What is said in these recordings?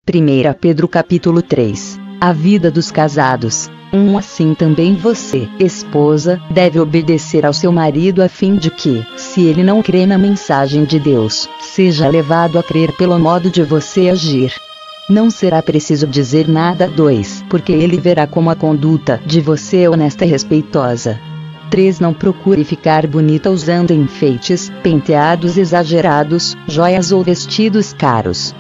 1 Pedro capítulo 3. A vida dos casados. Assim também você, esposa, deve obedecer ao seu marido a fim de que, se ele não crê na mensagem de Deus, seja levado a crer pelo modo de você agir. Não será preciso dizer nada. 2. Porque ele verá como a conduta de você é honesta e respeitosa. 3. Não procure ficar bonita usando enfeites, penteados exagerados, joias ou vestidos caros.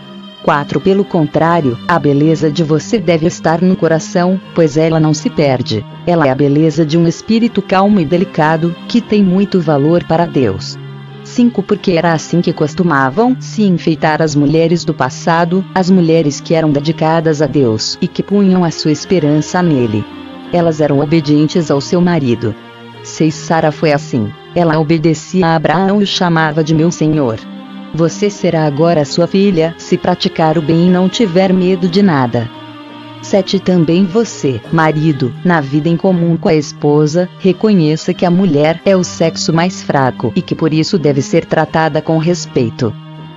4. Pelo contrário, a beleza de você deve estar no coração, pois ela não se perde. Ela é a beleza de um espírito calmo e delicado, que tem muito valor para Deus. 5. Porque era assim que costumavam se enfeitar as mulheres do passado, as mulheres que eram dedicadas a Deus e que punham a sua esperança nele. Elas eram obedientes ao seu marido. 6. Sara foi assim. Ela obedecia a Abraão e o chamava de meu senhor. Você será agora sua filha, se praticar o bem e não tiver medo de nada. 7. Também você, marido, na vida em comum com a esposa, reconheça que a mulher é o sexo mais fraco e que por isso deve ser tratada com respeito.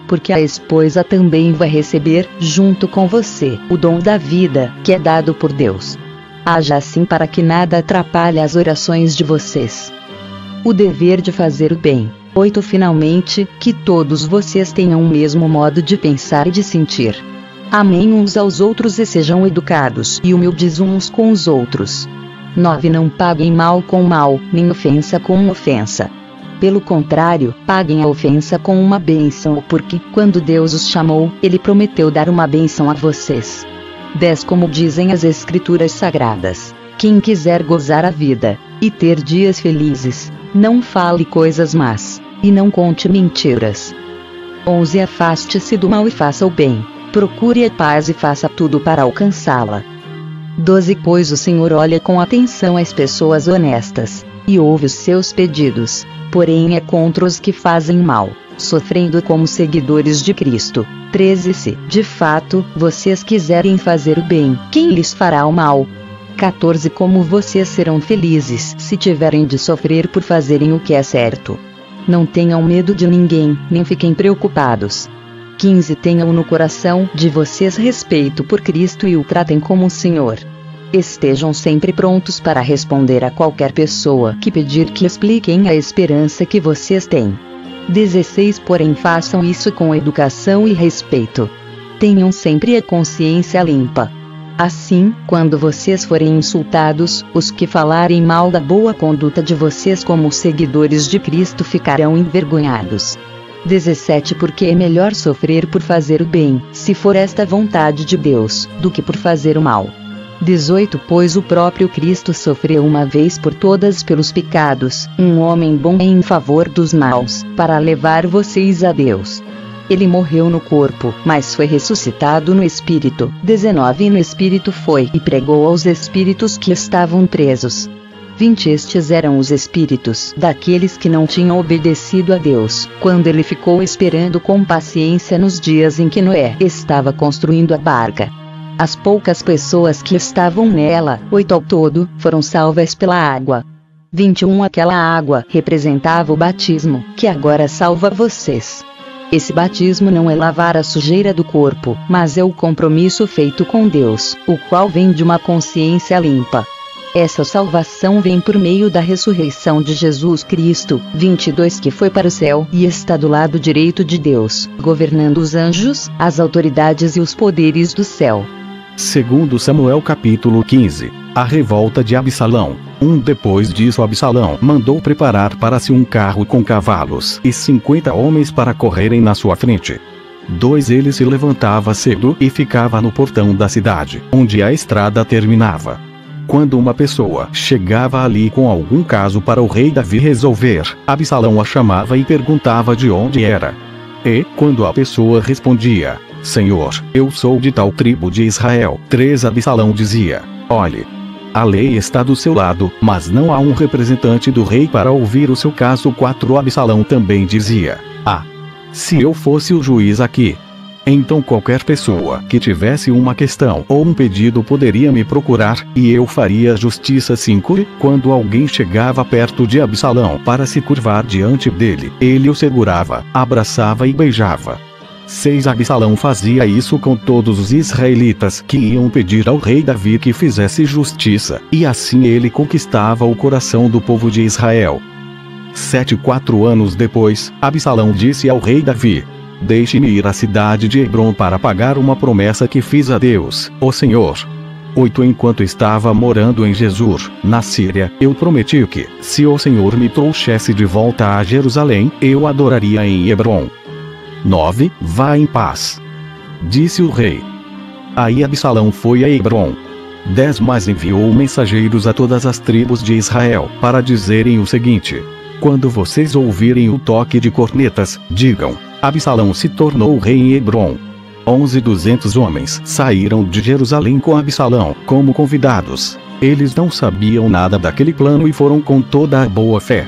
Porque a esposa também vai receber, junto com você, o dom da vida, que é dado por Deus. Haja assim para que nada atrapalhe as orações de vocês. O dever de fazer o bem. 8. Finalmente, que todos vocês tenham o mesmo modo de pensar e de sentir. Amem uns aos outros e sejam educados e humildes uns com os outros. 9. Não paguem mal com mal, nem ofensa com ofensa. Pelo contrário, paguem a ofensa com uma bênção, porque, quando Deus os chamou, Ele prometeu dar uma bênção a vocês. 10. Como dizem as Escrituras Sagradas, quem quiser gozar a vida e ter dias felizes, não fale coisas más, e não conte mentiras. 11. Afaste-se do mal e faça o bem. Procure a paz e faça tudo para alcançá-la. 12. Pois o Senhor olha com atenção as pessoas honestas, e ouve os seus pedidos, porém é contra os que fazem mal, sofrendo como seguidores de Cristo. 13. Se, de fato, vocês quiserem fazer o bem, quem lhes fará o mal? 14. Como vocês serão felizes se tiverem de sofrer por fazerem o que é certo? Não tenham medo de ninguém, nem fiquem preocupados. 15. Tenham no coração de vocês respeito por Cristo e o tratem como o Senhor. Estejam sempre prontos para responder a qualquer pessoa que pedir que expliquem a esperança que vocês têm. 16. Porém façam isso com educação e respeito. Tenham sempre a consciência limpa. Assim, quando vocês forem insultados, os que falarem mal da boa conduta de vocês como seguidores de Cristo ficarão envergonhados. 17. Porque é melhor sofrer por fazer o bem, se for esta a vontade de Deus, do que por fazer o mal. 18. Pois o próprio Cristo sofreu uma vez por todas pelos pecados, um homem bom em favor dos maus, para levar vocês a Deus. Ele morreu no corpo, mas foi ressuscitado no espírito. 19. No espírito foi e pregou aos espíritos que estavam presos. 20. Estes eram os espíritos daqueles que não tinham obedecido a Deus, quando ele ficou esperando com paciência nos dias em que Noé estava construindo a barca. As poucas pessoas que estavam nela, 8 ao todo, foram salvas pela água. 21. Aquela água representava o batismo, que agora salva vocês. Esse batismo não é lavar a sujeira do corpo, mas é o compromisso feito com Deus, o qual vem de uma consciência limpa. Essa salvação vem por meio da ressurreição de Jesus Cristo. 22. Que foi para o céu e está do lado direito de Deus, governando os anjos, as autoridades e os poderes do céu. 2 Samuel capítulo 15. A revolta de Absalão. Depois disso Absalão mandou preparar para si um carro com cavalos e 50 homens para correrem na sua frente. 2. Ele se levantava cedo e ficava no portão da cidade, onde a estrada terminava. Quando uma pessoa chegava ali com algum caso para o rei Davi resolver, Absalão a chamava e perguntava de onde era. E, quando a pessoa respondia, Senhor, eu sou de tal tribo de Israel. 3. Absalão dizia, olhe, a lei está do seu lado, mas não há um representante do rei para ouvir o seu caso. 4. Absalão também dizia, se eu fosse o juiz aqui, então qualquer pessoa que tivesse uma questão ou um pedido poderia me procurar, e eu faria justiça. 5. Quando alguém chegava perto de Absalão para se curvar diante dele, ele o segurava, abraçava e beijava. 6 Absalão fazia isso com todos os israelitas que iam pedir ao rei Davi que fizesse justiça, e assim ele conquistava o coração do povo de Israel. 7 4 anos depois, Absalão disse ao rei Davi: deixe-me ir à cidade de Hebrom para pagar uma promessa que fiz a Deus, o Senhor. 8 Enquanto estava morando em Gesur, na Síria, eu prometi que, se o Senhor me trouxesse de volta a Jerusalém, eu adoraria em Hebrom. 9 Vá em paz, disse o rei. Aí Absalão foi a Hebrom. 10 Mas enviou mensageiros a todas as tribos de Israel, para dizerem o seguinte: quando vocês ouvirem o toque de cornetas, digam: Absalão se tornou rei em Hebrom. 200 homens saíram de Jerusalém com Absalão, como convidados. Eles não sabiam nada daquele plano e foram com toda a boa fé.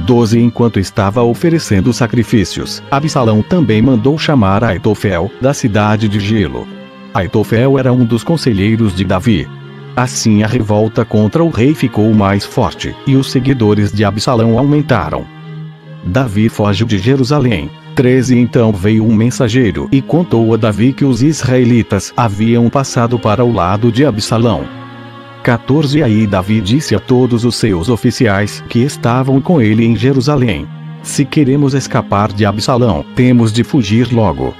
12 Enquanto estava oferecendo sacrifícios, Absalão também mandou chamar Aitofel, da cidade de Gilo. Aitofel era um dos conselheiros de Davi. Assim a revolta contra o rei ficou mais forte, e os seguidores de Absalão aumentaram. Davi foge de Jerusalém. 13 Então veio um mensageiro e contou a Davi que os israelitas haviam passado para o lado de Absalão. 14 Aí Davi disse a todos os seus oficiais que estavam com ele em Jerusalém: se queremos escapar de Absalão, temos de fugir logo.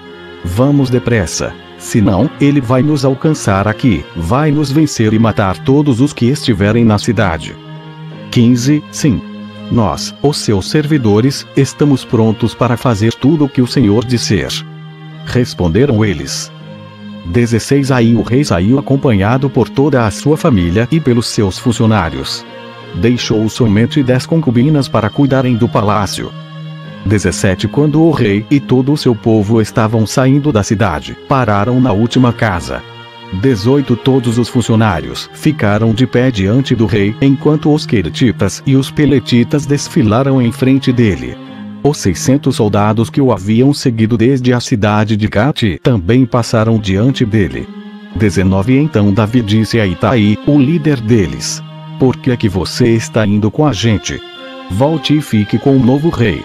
Vamos depressa. Senão, ele vai nos alcançar aqui, vai nos vencer e matar todos os que estiverem na cidade. 15 Sim. Nós, os seus servidores, estamos prontos para fazer tudo o que o Senhor disser. Responderam eles. 16 Aí o rei saiu acompanhado por toda a sua família e pelos seus funcionários. Deixou somente 10 concubinas para cuidarem do palácio. 17 Quando o rei e todo o seu povo estavam saindo da cidade, pararam na última casa. 18 Todos os funcionários ficaram de pé diante do rei, enquanto os queretitas e os peletitas desfilaram em frente dele. Os 600 soldados que o haviam seguido desde a cidade de Gate também passaram diante dele. 19 Então Davi disse a Itai, o líder deles: por que é que você está indo com a gente? Volte e fique com o novo rei.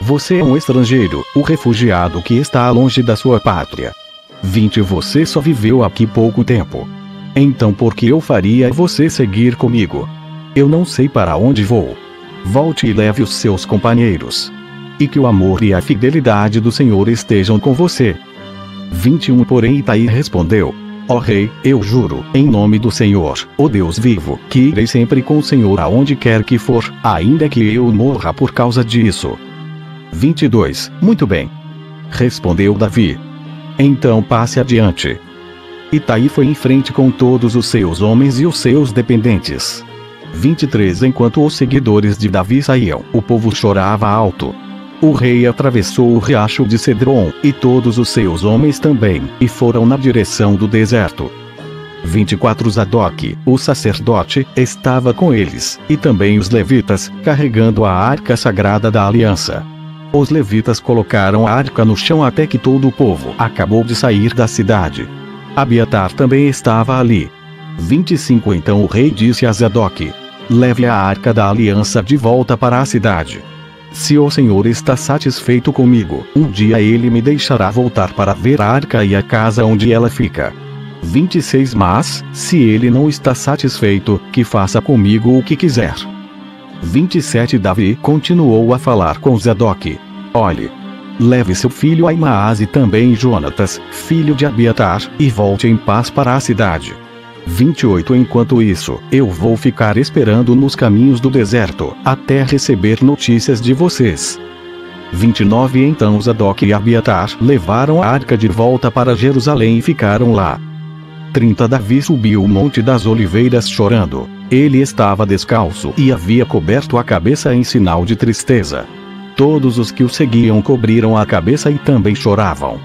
Você é um estrangeiro, o refugiado que está longe da sua pátria. 20 Você só viveu aqui pouco tempo. Então por que eu faria você seguir comigo? Eu não sei para onde vou. Volte e leve os seus companheiros. E que o amor e a fidelidade do Senhor estejam com você. 21 Porém Itai respondeu: ó rei, eu juro, em nome do Senhor, o Deus vivo, que irei sempre com o Senhor aonde quer que for, ainda que eu morra por causa disso. 22 Muito bem, respondeu Davi. Então passe adiante. Itai foi em frente com todos os seus homens e os seus dependentes. 23 Enquanto os seguidores de Davi saíam, o povo chorava alto. O rei atravessou o riacho de Cedron, e todos os seus homens também, e foram na direção do deserto. 24 Zadok, o sacerdote, estava com eles, e também os levitas, carregando a arca sagrada da aliança. Os levitas colocaram a arca no chão até que todo o povo acabou de sair da cidade. Abiatar também estava ali. 25 Então o rei disse a Zadok: leve a arca da aliança de volta para a cidade. Se o Senhor está satisfeito comigo, um dia ele me deixará voltar para ver a arca e a casa onde ela fica. 26 Mas, se ele não está satisfeito, que faça comigo o que quiser. 27 Davi continuou a falar com Zadok: olhe, leve seu filho Ahimaaz e também Jonatas, filho de Abiatar, e volte em paz para a cidade. 28 Enquanto isso, eu vou ficar esperando nos caminhos do deserto, até receber notícias de vocês. 29 Então Zadok e Abiatar levaram a arca de volta para Jerusalém e ficaram lá. 30 Davi subiu o Monte das Oliveiras chorando. Ele estava descalço e havia coberto a cabeça em sinal de tristeza. Todos os que o seguiam cobriram a cabeça e também choravam.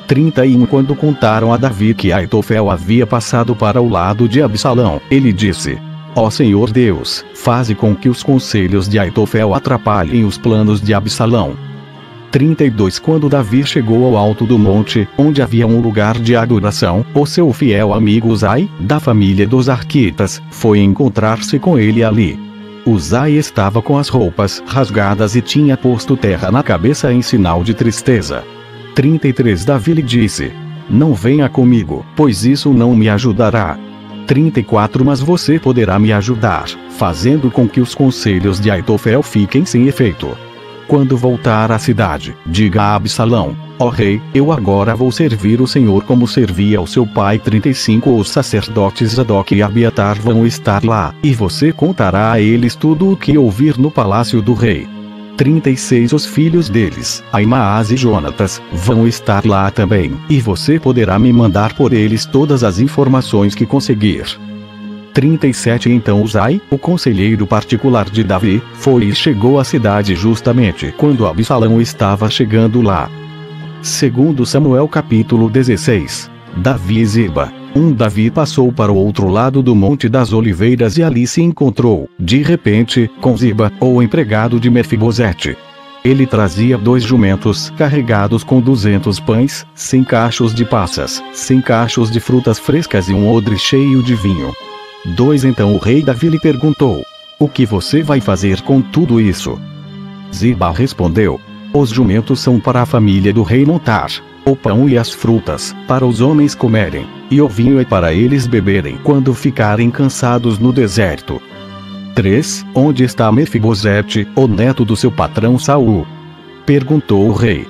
31 Quando contaram a Davi que Aitofel havia passado para o lado de Absalão, ele disse: ó Senhor Deus, faze com que os conselhos de Aitofel atrapalhem os planos de Absalão. 32 Quando Davi chegou ao alto do monte, onde havia um lugar de adoração, o seu fiel amigo Uzai, da família dos Arquitas, foi encontrar-se com ele ali. Uzai estava com as roupas rasgadas e tinha posto terra na cabeça em sinal de tristeza. 33 Davi lhe disse: não venha comigo, pois isso não me ajudará. 34 Mas você poderá me ajudar, fazendo com que os conselhos de Aitofel fiquem sem efeito. Quando voltar à cidade, diga a Absalão: ó rei, eu agora vou servir o Senhor como servia ao seu pai. 35 Os sacerdotes Zadok e Abiatar vão estar lá, e você contará a eles tudo o que ouvir no palácio do rei. 36 Os filhos deles, Aimaas e Jonatas, vão estar lá também, e você poderá me mandar por eles todas as informações que conseguir. 37 Então Uzai, o conselheiro particular de Davi, foi e chegou à cidade justamente quando Absalão estava chegando lá. Segundo Samuel capítulo 16. Davi e Ziba. Davi passou para o outro lado do Monte das Oliveiras e ali se encontrou, de repente, com Ziba, o empregado de Mefibosete. Ele trazia 2 jumentos carregados com 200 pães, 100 cachos de passas, 100 cachos de frutas frescas e um odre cheio de vinho. 2 Então o rei Davi lhe perguntou: o que você vai fazer com tudo isso? Ziba respondeu: os jumentos são para a família do rei montar, o pão e as frutas, para os homens comerem, e o vinho é para eles beberem quando ficarem cansados no deserto. 3 Onde está Mefibosete, o neto do seu patrão Saul? Perguntou o rei.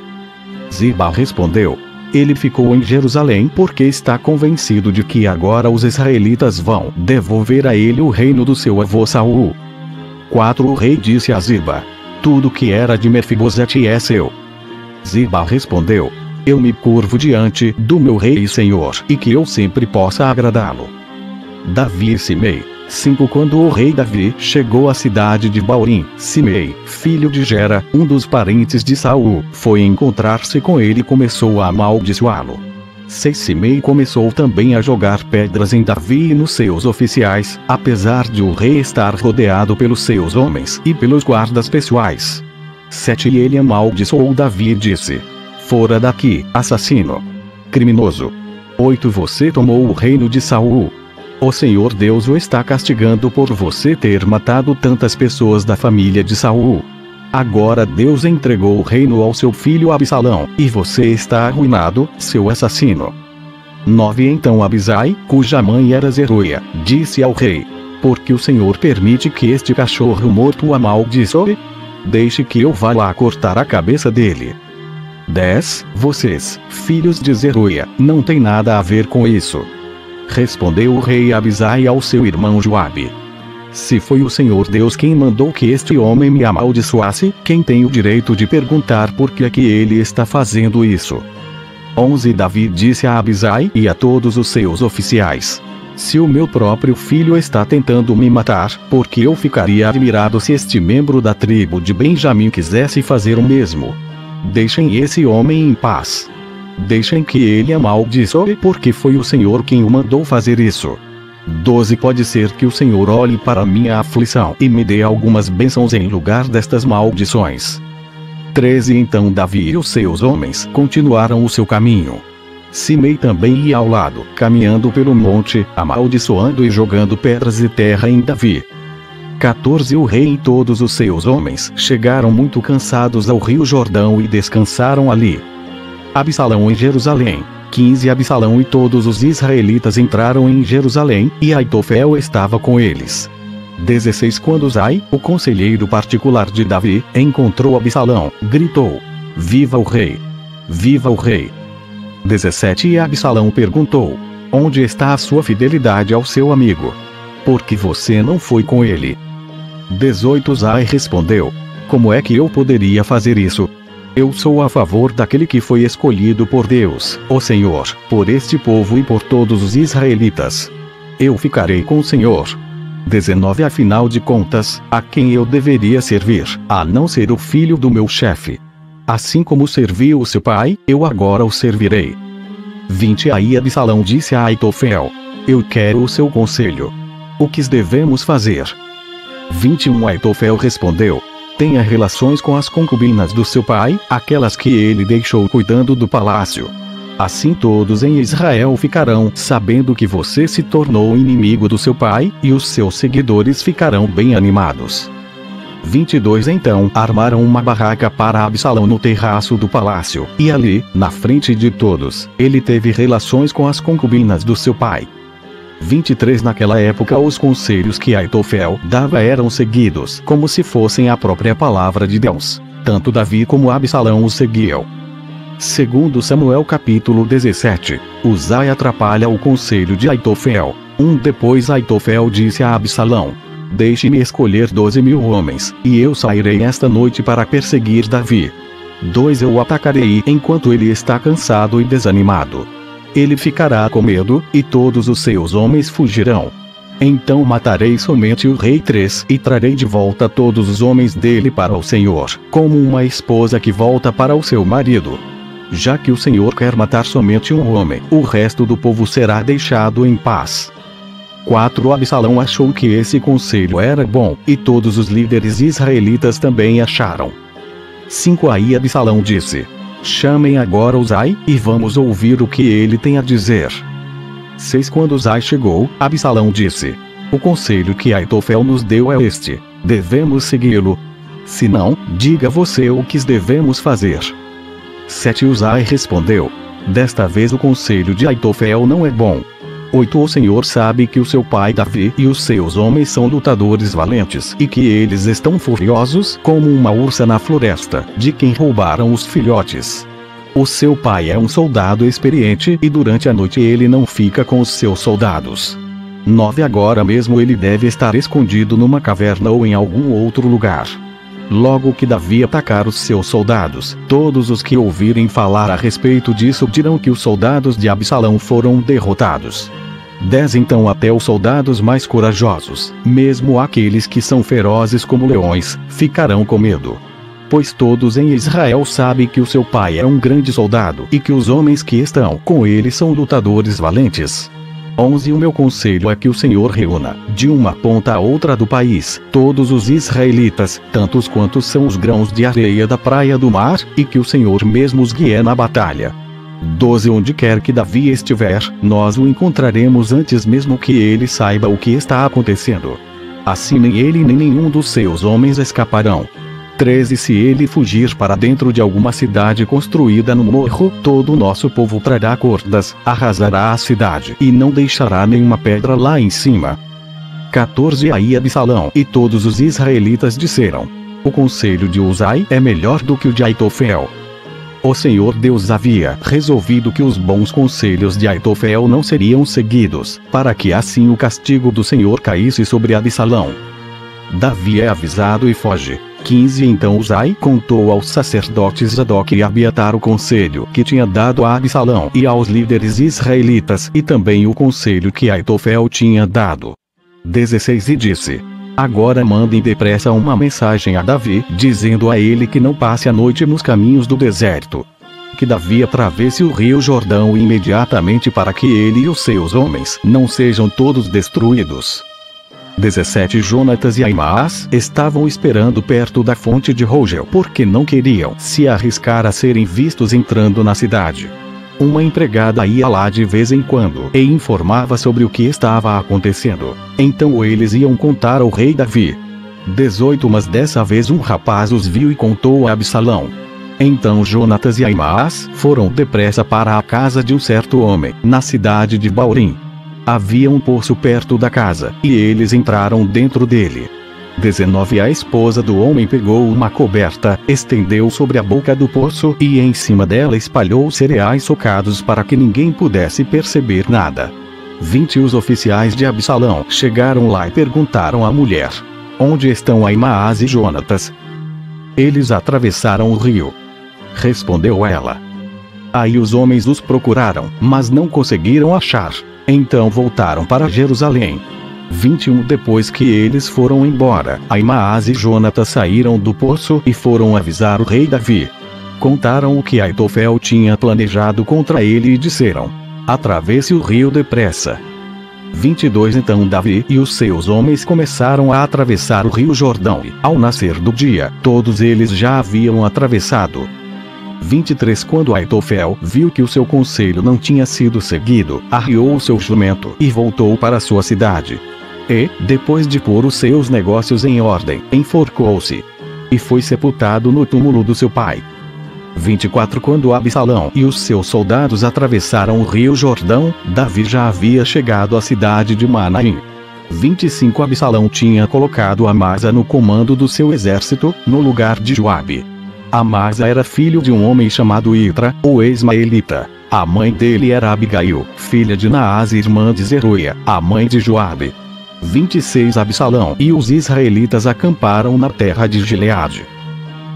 Ziba respondeu: ele ficou em Jerusalém porque está convencido de que agora os israelitas vão devolver a ele o reino do seu avô Saul. 4 O rei disse a Ziba: tudo que era de Mefibosete é seu. Ziba respondeu: eu me curvo diante do meu rei e senhor, e que eu sempre possa agradá-lo. Davi e Simei. 5 Quando o rei Davi chegou à cidade de Baurim, Simei, filho de Gera, um dos parentes de Saul, foi encontrar-se com ele e começou a amaldiçoá-lo. 6 Simei começou também a jogar pedras em Davi e nos seus oficiais, apesar de o rei estar rodeado pelos seus homens e pelos guardas pessoais. 7 E ele amaldiçoou Davi e disse: fora daqui, assassino, criminoso. 8 Você tomou o reino de Saul. O Senhor Deus o está castigando por você ter matado tantas pessoas da família de Saul. Agora Deus entregou o reino ao seu filho Absalão, e você está arruinado, seu assassino. 9 Então Abisai, cuja mãe era Zeruia, disse ao rei: porque o Senhor permite que este cachorro morto o amaldiçoe? Deixe que eu vá lá cortar a cabeça dele. 10 Vocês, filhos de Zeruia, não tem nada a ver com isso. Respondeu o rei Abisai ao seu irmão Joabe: se foi o Senhor Deus quem mandou que este homem me amaldiçoasse, quem tem o direito de perguntar por que é que ele está fazendo isso? 11 Davi disse a Abisai e a todos os seus oficiais: se o meu próprio filho está tentando me matar, porque eu ficaria admirado se este membro da tribo de Benjamim quisesse fazer o mesmo. Deixem esse homem em paz. Deixem que ele amaldiçoe, porque foi o Senhor quem o mandou fazer isso. 12 Pode ser que o Senhor olhe para minha aflição e me dê algumas bênçãos em lugar destas maldições. 13 Então Davi e os seus homens continuaram o seu caminho. Simei também ia ao lado, caminhando pelo monte, amaldiçoando e jogando pedras e terra em Davi. 14 O rei e todos os seus homens chegaram muito cansados ao rio Jordão e descansaram ali. Absalão em Jerusalém. 15 Absalão e todos os israelitas entraram em Jerusalém, e Aitofel estava com eles. 16 Quando Uzai, o conselheiro particular de Davi, encontrou Absalão, gritou: viva o rei! Viva o rei! 17 E Absalão perguntou: onde está a sua fidelidade ao seu amigo? Por que você não foi com ele? 18 Uzai respondeu: como é que eu poderia fazer isso? Eu sou a favor daquele que foi escolhido por Deus, o Senhor, por este povo e por todos os israelitas. Eu ficarei com o Senhor. 19 Afinal de contas, a quem eu deveria servir, a não ser o filho do meu chefe? Assim como servi o seu pai, eu agora o servirei. 20 Aí Absalão disse a Aitofel: eu quero o seu conselho. O que devemos fazer? 21 Aitofel respondeu: tenha relações com as concubinas do seu pai, aquelas que ele deixou cuidando do palácio. Assim todos em Israel ficarão sabendo que você se tornou inimigo do seu pai, e os seus seguidores ficarão bem animados. 22 Então armaram uma barraca para Absalão no terraço do palácio, e ali, na frente de todos, ele teve relações com as concubinas do seu pai. 23 Naquela época os conselhos que Aitofel dava eram seguidos como se fossem a própria palavra de Deus. Tanto Davi como Absalão o seguiam. Segundo Samuel capítulo 17, Uzai atrapalha o conselho de Aitofel. Depois Aitofel disse a Absalão: deixe-me escolher 12.000 homens, e eu sairei esta noite para perseguir Davi. 2 Eu o atacarei enquanto ele está cansado e desanimado. Ele ficará com medo, e todos os seus homens fugirão. Então matarei somente o rei. 3 E trarei de volta todos os homens dele para o Senhor, como uma esposa que volta para o seu marido. Já que o Senhor quer matar somente um homem, o resto do povo será deixado em paz. 4 Absalão achou que esse conselho era bom, e todos os líderes israelitas também acharam. 5 Aí Absalão disse: chamem agora Uzai, e vamos ouvir o que ele tem a dizer. 6 Quando Uzai chegou, Absalão disse: o conselho que Aitofel nos deu é este: devemos segui-lo. Se não, diga você o que devemos fazer. 7 Uzai respondeu: desta vez o conselho de Aitofel não é bom. 8 O Senhor sabe que o seu pai Davi e os seus homens são lutadores valentes, e que eles estão furiosos como uma ursa na floresta, de quem roubaram os filhotes. O seu pai é um soldado experiente, e durante a noite ele não fica com os seus soldados. 9 Agora mesmo ele deve estar escondido numa caverna ou em algum outro lugar. Logo que Davi atacar os seus soldados, todos os que ouvirem falar a respeito disso dirão que os soldados de Absalão foram derrotados. 10 Então até os soldados mais corajosos, mesmo aqueles que são ferozes como leões, ficarão com medo. Pois todos em Israel sabem que o seu pai é um grande soldado, e que os homens que estão com ele são lutadores valentes. 11 O meu conselho é que o Senhor reúna, de uma ponta a outra do país, todos os israelitas, tantos quantos são os grãos de areia da praia do mar, e que o Senhor mesmo os guie na batalha. 12 Onde quer que Davi estiver, nós o encontraremos antes mesmo que ele saiba o que está acontecendo. Assim nem ele nem nenhum dos seus homens escaparão. 13 Se ele fugir para dentro de alguma cidade construída no morro, todo o nosso povo trará cordas, arrasará a cidade e não deixará nenhuma pedra lá em cima. 14 Aí Absalão e todos os israelitas disseram: o conselho de Uzai é melhor do que o de Aitofel. O Senhor Deus havia resolvido que os bons conselhos de Aitofel não seriam seguidos, para que assim o castigo do Senhor caísse sobre Absalão. Davi é avisado e foge. 15 Então Uzai contou aos sacerdotes Zadok e Abiatar o conselho que tinha dado a Absalão e aos líderes israelitas, e também o conselho que Aitofel tinha dado. 16 E disse: agora mandem depressa uma mensagem a Davi, dizendo a ele que não passe a noite nos caminhos do deserto. Que Davi atravesse o rio Jordão imediatamente, para que ele e os seus homens não sejam todos destruídos. 17 Jonatas e Aimaas estavam esperando perto da fonte de Rogel, porque não queriam se arriscar a serem vistos entrando na cidade. Uma empregada ia lá de vez em quando e informava sobre o que estava acontecendo. Então eles iam contar ao rei Davi. 18 Mas dessa vez um rapaz os viu e contou a Absalão. Então Jonatas e Aimaas foram depressa para a casa de um certo homem, na cidade de Baurim. Havia um poço perto da casa, e eles entraram dentro dele. 19 A esposa do homem pegou uma coberta, estendeu sobre a boca do poço e em cima dela espalhou cereais socados para que ninguém pudesse perceber nada. 20 Os oficiais de Absalão chegaram lá e perguntaram à mulher: onde estão Aimaas e Jonatas? Eles atravessaram o rio. Respondeu ela. Aí os homens os procuraram, mas não conseguiram achar. Então voltaram para Jerusalém. 21 Depois que eles foram embora, Aimaas e Jonatas saíram do poço e foram avisar o rei Davi. Contaram o que Aitofel tinha planejado contra ele e disseram: atravesse o rio depressa. 22 Então Davi e os seus homens começaram a atravessar o rio Jordão e, ao nascer do dia, todos eles já haviam atravessado. 23 Quando Aitofel viu que o seu conselho não tinha sido seguido, arriou o seu jumento e voltou para sua cidade. E, depois de pôr os seus negócios em ordem, enforcou-se. E foi sepultado no túmulo do seu pai. 24 Quando Absalão e os seus soldados atravessaram o rio Jordão, Davi já havia chegado à cidade de Manaim. 25 Absalão tinha colocado Amasa no comando do seu exército, no lugar de Joabe. Amasa era filho de um homem chamado Itra, o Ismaelita. A mãe dele era Abigail, filha de Naás e irmã de Zeruia, a mãe de Joabe. 26 Absalão e os israelitas acamparam na terra de Gileade.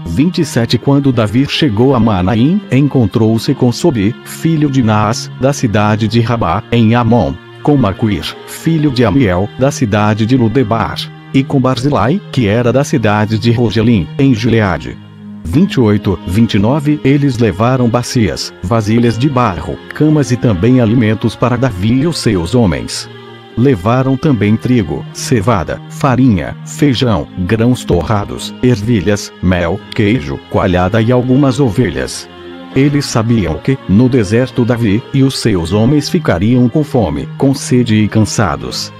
27 Quando Davi chegou a Manaim, encontrou-se com Sobi, filho de Naás, da cidade de Rabá, em Amon, com Maquir, filho de Amiel, da cidade de Ludebar, e com Barzilai, que era da cidade de Rogelim, em Gileade. 28, 29 Eles levaram bacias, vasilhas de barro, camas e também alimentos para Davi e os seus homens. Levaram também trigo, cevada, farinha, feijão, grãos torrados, ervilhas, mel, queijo, coalhada e algumas ovelhas. Eles sabiam que, no deserto, Davi e os seus homens ficariam com fome, com sede e cansados.